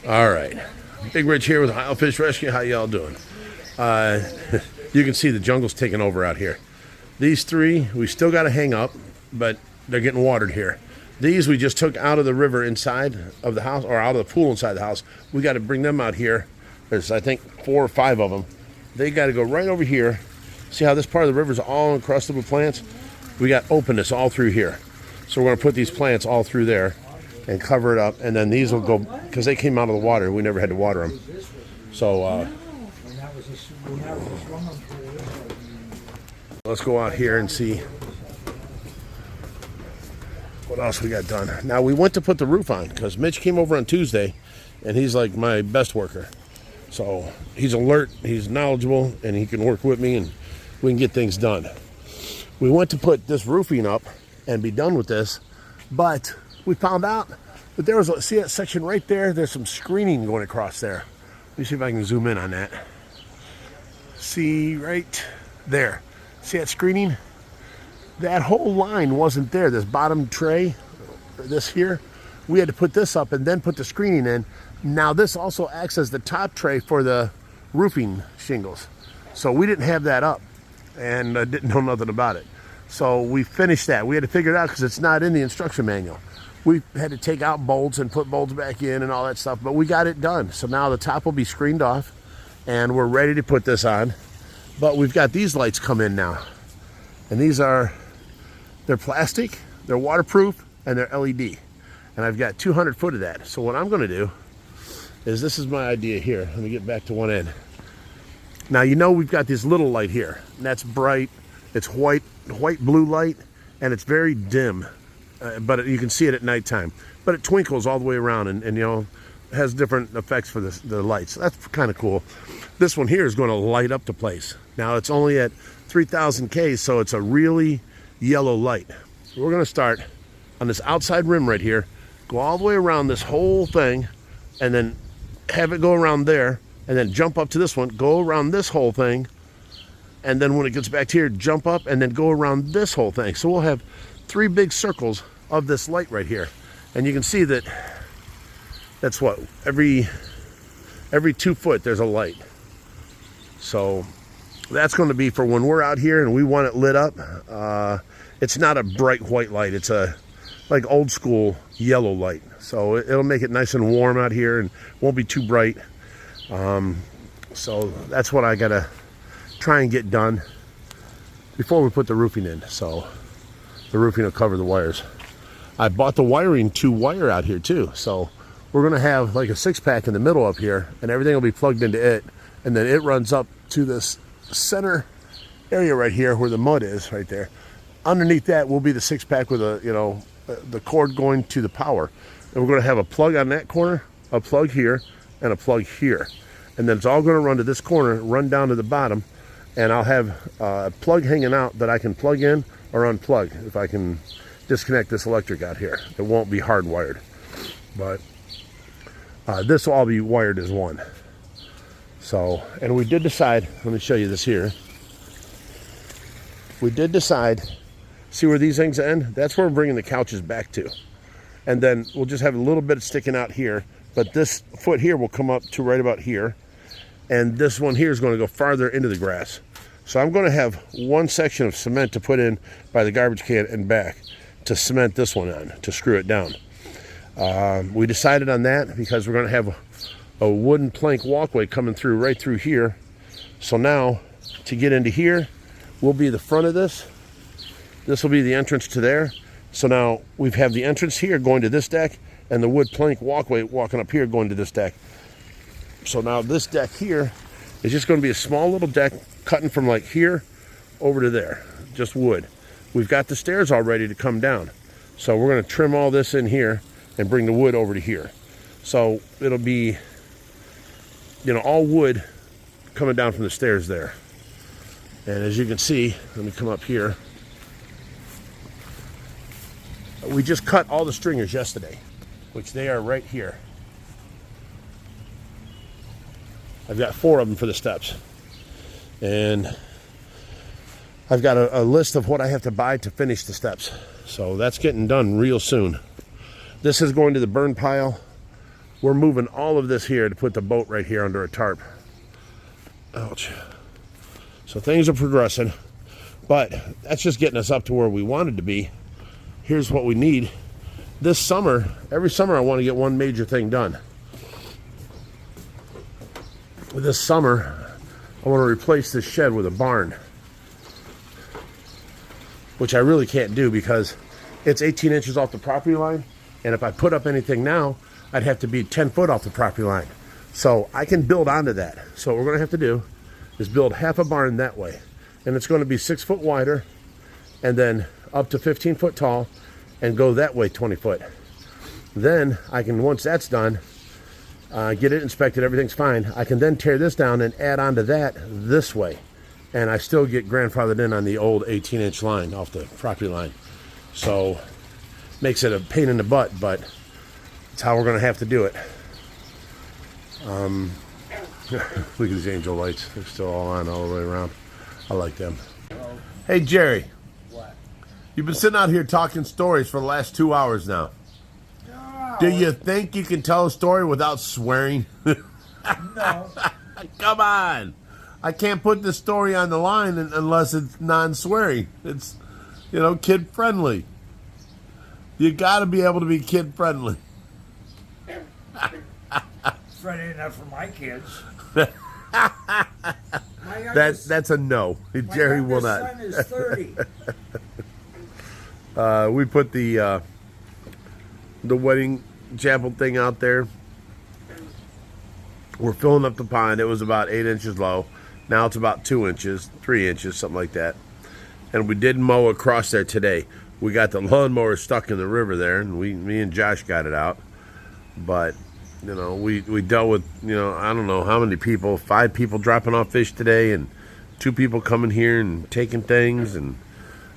All right, Big Rich here with Ohio Fish Rescue. How y'all doing? You can see the jungle's taking over out here. These three we still got to hang up, but they're getting watered here. These we just took out of the river inside of the house, or out of the pool inside the house. We got to bring them out here. There's, I think, 4 or 5 of them. They got to go right over here. See how this part of the river is all encrusted with plants? We got openness all through here. So we're going to put these plants all through there and cover it up, and then these will go, because they came out of the water. We never had to water them. So let's go out here and see what else we got done. Now we went to put the roof on because Mitch came over on Tuesday, and he's like my best worker. So he's alert, he's knowledgeable, and he can work with me, and we can get things done. We went to put this roofing up and be done with this, but we found out that there was, see that section right there? There's some screening going across there. Let me see if I can zoom in on that. See right there. See that screening? That whole line wasn't there. This bottom tray, this here, we had to put this up and then put the screening in. Now this also acts as the top tray for the roofing shingles. So we didn't have that up and didn't know nothing about it. So we finished that. We had to figure it out because it's not in the instruction manual. We had to take out bolts and put bolts back in and all that stuff, but we got it done. So now the top will be screened off and we're ready to put this on. But we've got these lights come in now. And these are, they're plastic, they're waterproof, and they're LED. And I've got 200 foot of that. So what I'm gonna do is, this is my idea here. Let me get back to one end. Now you know we've got this little light here, and that's bright. It's white blue light, and it's very dim. But you can see it at nighttime. But it twinkles all the way around and you know, has different effects for the lights. That's kind of cool. This one here is going to light up the place. Now it's only at 3,000 K, so it's a really yellow light. We're going to start on this outside rim right here, go all the way around this whole thing, and then have it go around there, and then jump up to this one, go around this whole thing, and then when it gets back to here, jump up and then go around this whole thing. So we'll have 3 big circles of this light right here, and you can see that that's what, every 2 foot there's a light. So that's going to be for when we're out here and we want it lit up. It's not a bright white light, it's a like old school yellow light, so it'll make it nice and warm out here and won't be too bright. So that's what I gotta try and get done before we put the roofing in. So the roofing will cover the wires. I bought the wiring to wire out here too. So we're gonna have like a 6-pack in the middle up here, and everything will be plugged into it. And then it runs up to this center area right here where the mud is right there. Underneath that will be the 6-pack with a, you know, the cord going to the power. And we're gonna have a plug on that corner, a plug here, and a plug here. And then it's all gonna run to this corner, run down to the bottom, and I'll have a plug hanging out that I can plug in or unplug if I can disconnect this electric out here. It won't be hardwired, but this will all be wired as one. So, and we did decide, let me show you this here. We did decide, see where these things end? That's where we're bringing the couches back to. And then we'll just have a little bit sticking out here, but this foot here will come up to right about here. And this one here is going to go farther into the grass. So I'm going to have one section of cement to put in by the garbage can and back to cement this one on, to screw it down. We decided on that because we're going to have a wooden plank walkway coming through right through here. So now to get into here will be the front of this. This will be the entrance to there. So now we have the entrance here going to this deck, and the wood plank walkway walking up here going to this deck. So now this deck here is just going to be a small little deck cutting from like here over to there, just wood. We've got the stairs all ready to come down. So we're going to trim all this in here and bring the wood over to here. So it'll be, you know, all wood coming down from the stairs there. And as you can see, let me come up here. We just cut all the stringers yesterday, which they are right here. I've got 4 of them for the steps. And I've got a list of what I have to buy to finish the steps. So that's getting done real soon. This is going to the burn pile we're moving all of this here to put the boat right here under a tarp. Ouch. So things are progressing, but that's just getting us up to where we wanted to be. Here's what we need. This summer, every summer I want to get one major thing done. This summer, I want to replace this shed with a barn, which I really can't do because it's 18 inches off the property line, and if I put up anything now, I'd have to be 10 foot off the property line. So I can build onto that. So what we're going to have to do is build half a barn that way, and it's going to be 6 foot wider and then up to 15 foot tall and go that way 20 foot. Then I can, once that's done, get it inspected, everything's fine, I can then tear this down and add on to that this way, and I still get grandfathered in on the old 18-inch line off the property line. So makes it a pain in the butt, but it's how we're going to have to do it. Look at these angel lights. They're still all on all the way around. I like them. Hey, Jerry. What? You've been sitting out here talking stories for the last 2 hours now. No. Do you think you can tell a story without swearing? No. Come on. I can't put this story on the line unless it's non-swearing. It's, you know, kid-friendly. You got to be able to be kid-friendly. Friendly enough for my kids. That's a no. Jerry will not. My son is 30. We put the wedding chapel thing out there. We're filling up the pond. It was about 8 inches low. Now it's about 2 inches, 3 inches, something like that. And we did mow across there today. We got the lawnmower stuck in the river there, and me and Josh got it out. But you know, we dealt with, you know, I don't know how many people, 5 people dropping off fish today and 2 people coming here and taking things, and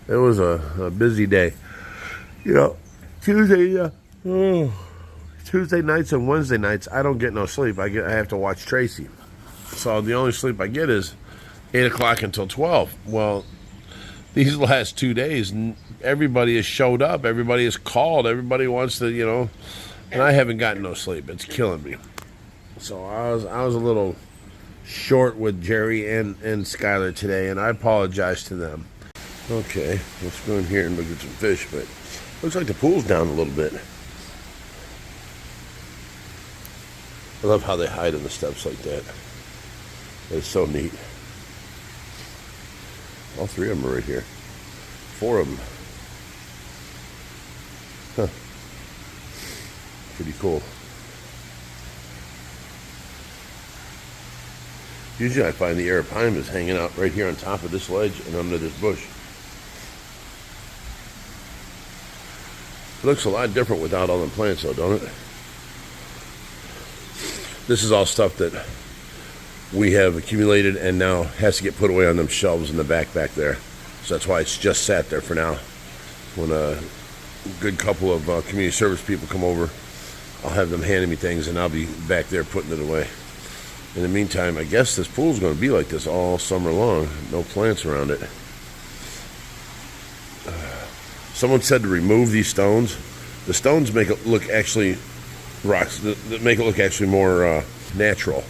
it was a busy day. You know, Tuesday nights and Wednesday nights, I don't get no sleep. I have to watch Tracy. So the only sleep I get is 8 o'clock until 12. Well, these last 2 days, everybody has showed up. Everybody has called. Everybody wants to, you know, and I haven't gotten no sleep. It's killing me. So I was a little short with Jerry and Skylar today, and I apologize to them. Okay, let's go in here and look at some fish, but looks like the pool's down a little bit. I love how they hide in the steps like that. It's so neat. All 3 of them are right here. 4 of them. Huh. Pretty cool. Usually I find the arapaimas hanging out right here on top of this ledge and under this bush. It looks a lot different without all them plants though, don't it? This is all stuff that we have accumulated and now has to get put away on them shelves in the back there. So that's why it's just sat there for now. When a good couple of community service people come over, I'll have them handing me things and I'll be back there putting it away. In the meantime, I guess this pool's going to be like this all summer long. No plants around it. Someone said to remove these stones. The stones make it look actually rocks that make it look actually more natural.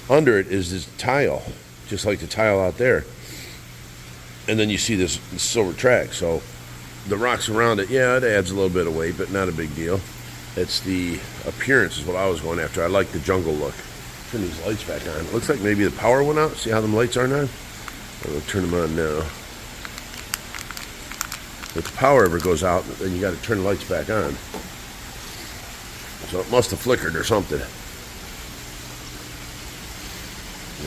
Under it is this tile, just like the tile out there. And then you see this silver track. So the rocks around it, yeah, it adds a little bit of weight, but not a big deal. It's the appearance is what I was going after. I like the jungle look. Turn these lights back on. It looks like maybe the power went out. See how them lights are now? I'm going to turn them on now. If the power ever goes out, then you got to turn the lights back on. So it must have flickered or something.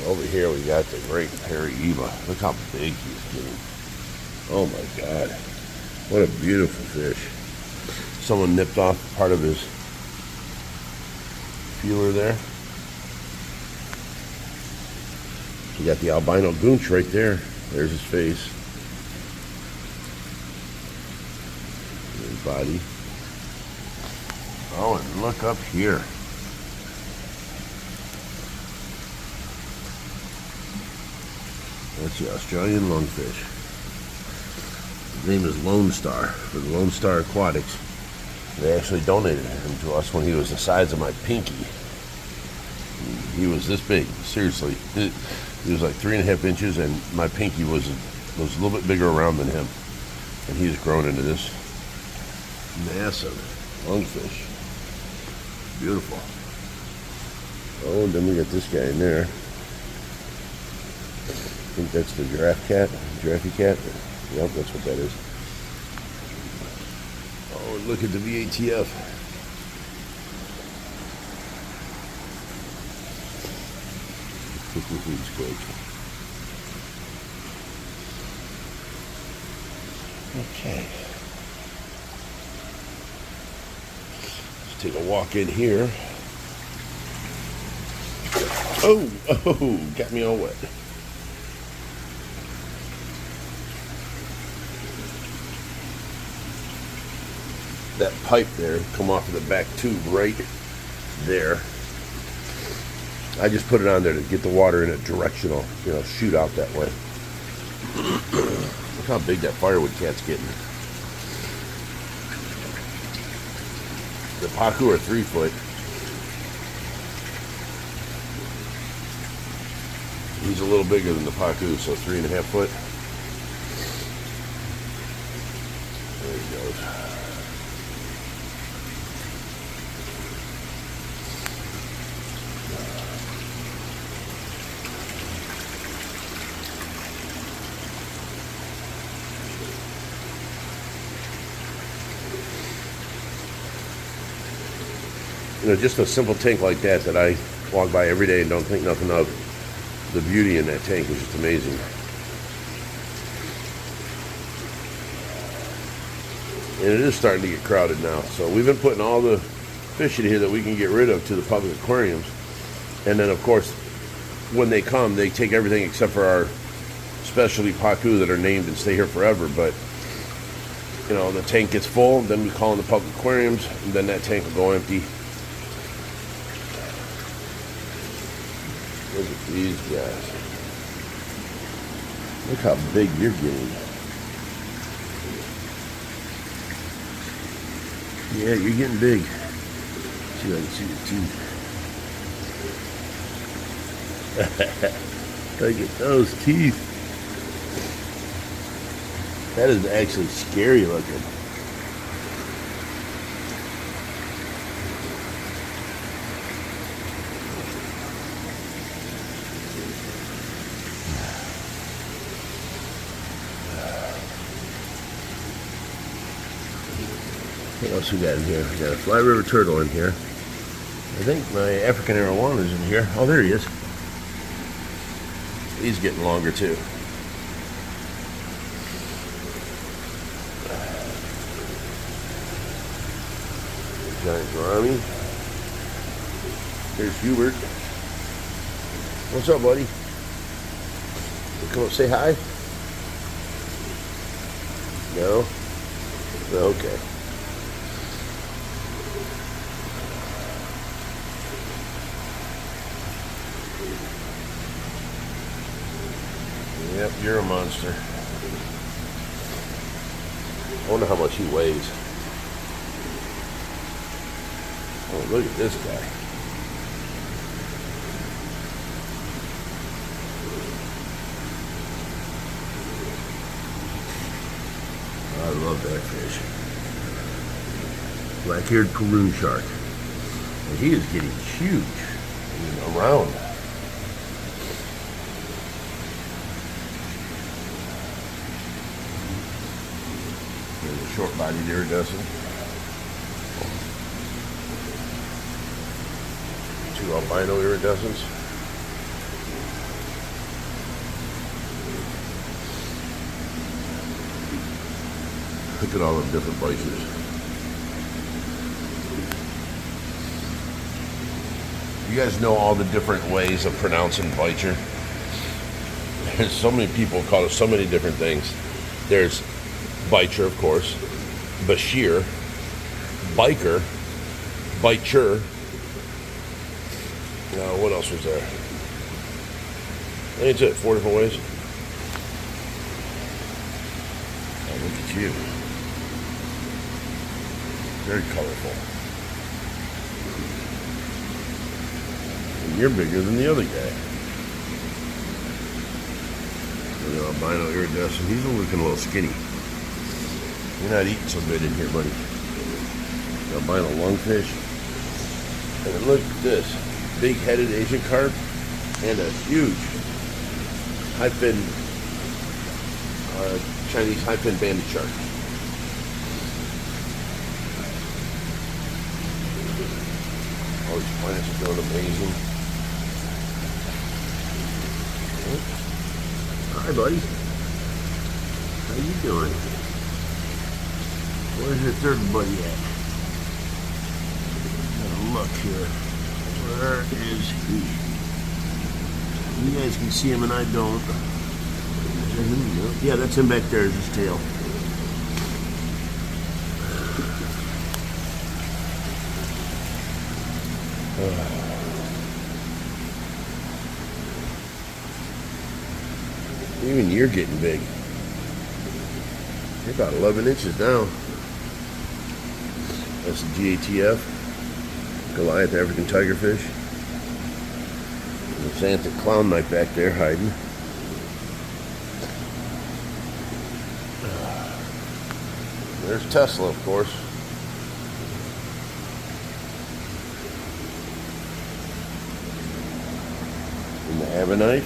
Over here we got the great arapaima. Look how big he's getting. Oh my God. What a beautiful fish. Someone nipped off part of his feeler there. You got the albino goonch right there. There's his face. His body. Oh, and look up here. That's the Australian lungfish. His name is Lone Star for the Lone Star Aquatics. They actually donated him to us when he was the size of my pinky. He was this big, seriously. He was like 3.5 inches, and my pinky was a little bit bigger around than him. And he's grown into this massive lungfish. Beautiful. Oh, and then we got this guy in there. I think that's the giraffe cat. Yep, that's what that is. Oh, look at the VATF. He's quick. Okay. Let's take a walk in here. Oh, got me all wet. That pipe there come off of the back tube right there. I just put it on there to get the water in a directional, shoot out that way. Look how big that firewood cat's getting. The pacu are 3 foot. He's a little bigger than the pacu, so 3.5 foot. There he goes. Just a simple tank like that I walk by every day and don't think nothing of. The beauty in that tank is just amazing. And it is starting to get crowded now. So we've been putting all the fish in here that we can get rid of to the public aquariums. And then, of course, when they come, they take everything except for our specialty pacu that are named and stay here forever. But, the tank gets full, then we call in the public aquariums, and then that tank will go empty. Look at these guys. Look how big you're getting. Yeah, you're getting big. See if I can see your teeth. Look at those teeth. That is actually scary looking. What else we got in here? We got a fly river turtle in here. I think my African Arowana is in here. Oh, there he is. He's getting longer too. Giant gourami. Here's Hubert. What's up, buddy? You come up, say hi. No? Okay. Yep, you're a monster. I wonder how much he weighs. Oh, look at this guy. I love that fish. Black-eared Peru shark. And he is getting huge. I mean, around. There's a short-bodied iridescent. 2 albino iridescents. Look at all the different biters. You guys know all the different ways of pronouncing bicher? There's so many people call it so many different things. There's bicher, of course, Bashir, biker, bicher. What else was there? I think it's it, 4 different ways. Oh, look at you. Very colorful. And you're bigger than the other guy. Look at albino iridescent. He's looking a little skinny. You're not eating so good in here, buddy. Albino lungfish. And then look at this. Big-headed Asian carp and a huge high-fin Chinese high-fin banded shark. All these plants are doing amazing. Hi, buddy. How you doing? Where's your third buddy at? Look here. Where is he? You guys can see him and I don't. Yeah, that's him back there, is his tail. Even you're getting big. You're about 11 inches now. That's a GATF. Goliath African tigerfish. And the xanthic clown knife back there hiding. There's Tesla, of course. And the ammonite.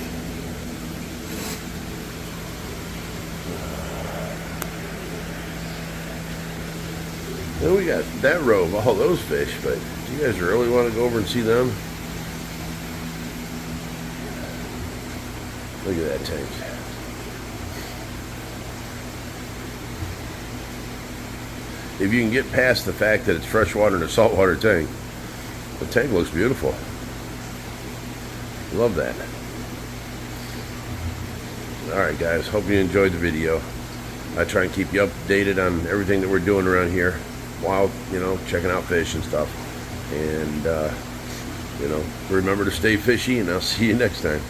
Then we got that row of all those fish, but do you guys really want to go over and see them? Look at that tank. If you can get past the fact that it's freshwater in a saltwater tank, the tank looks beautiful. Love that. Alright guys, hope you enjoyed the video. I try and keep you updated on everything that we're doing around here while, checking out fish and stuff. And, remember to stay fishy, and I'll see you next time.